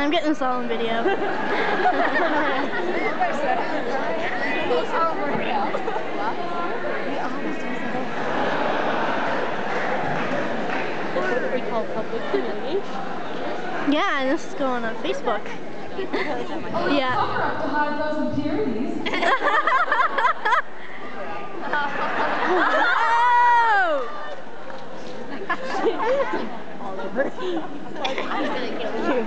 I'm getting this all in video. That's what we call public humiliation. Yeah, and this is going on Facebook. Yeah. To hide those impurities. All over. I'm gonna kill you.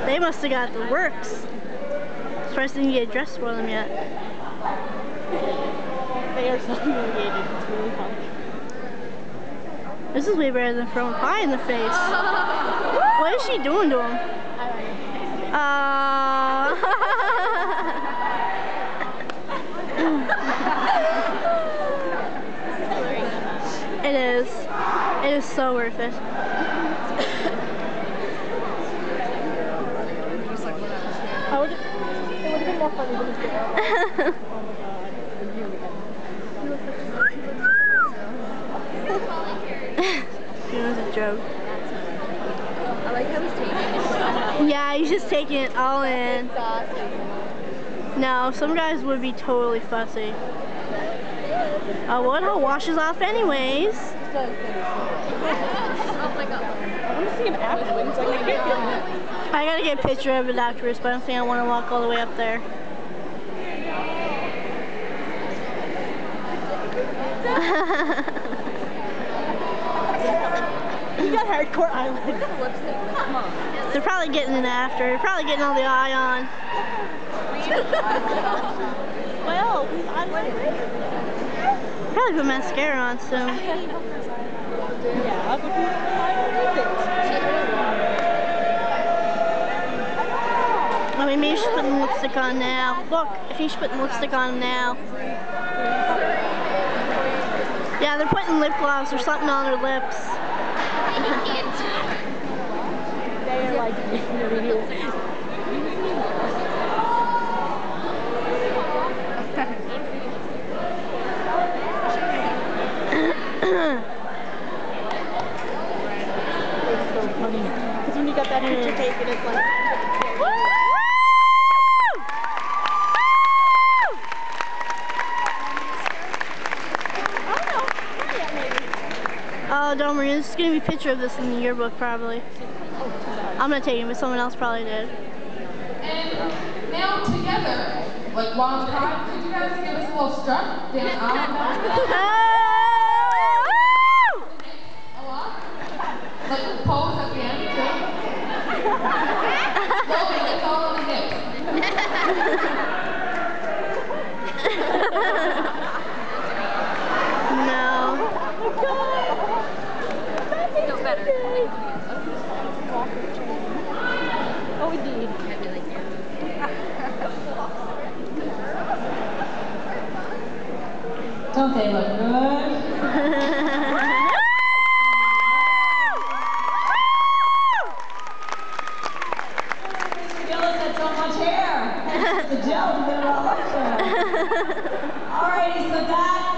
They must have got the works. Surprised they didn't get dressed for them yet. They are so humiliated. It's really funny. This is way better than throwing pie in the face. What is she doing to him? It is. It is so worth it. It would have been more funny than this. It was a joke. I like how he's taking it. Yeah, he's just taking it all in. No, some guys would be totally fussy. Oh, well, it all washes off anyways. Oh my god. I want to see him afterwards. I gotta get a picture of it afterwards, but I don't think I want to walk all the way up there. You got hardcore eyelid. They're probably getting it after. They're probably getting all the eye on. Well, Probably put mascara on soon. yeah, but you I mean, maybe she's putting lipstick on now. Look, I think she's putting lipstick on now. Yeah, they're putting lip gloss or something on their lips. They are like it's so funny. Because when you got that picture taken, it's like... Oh, don't worry, there's going to be a picture of this in the yearbook probably. I'm going to take it, but someone else probably did. And now together, like Wild Pride, could you guys give us a little strut? Dance out. A lot? Like pose at the end, too? Slowly, it's all on the hips. No. No better. Oh, indeed. Don't they look good? Gillis had so much hair. The gel to get it all up there. Alrighty, so that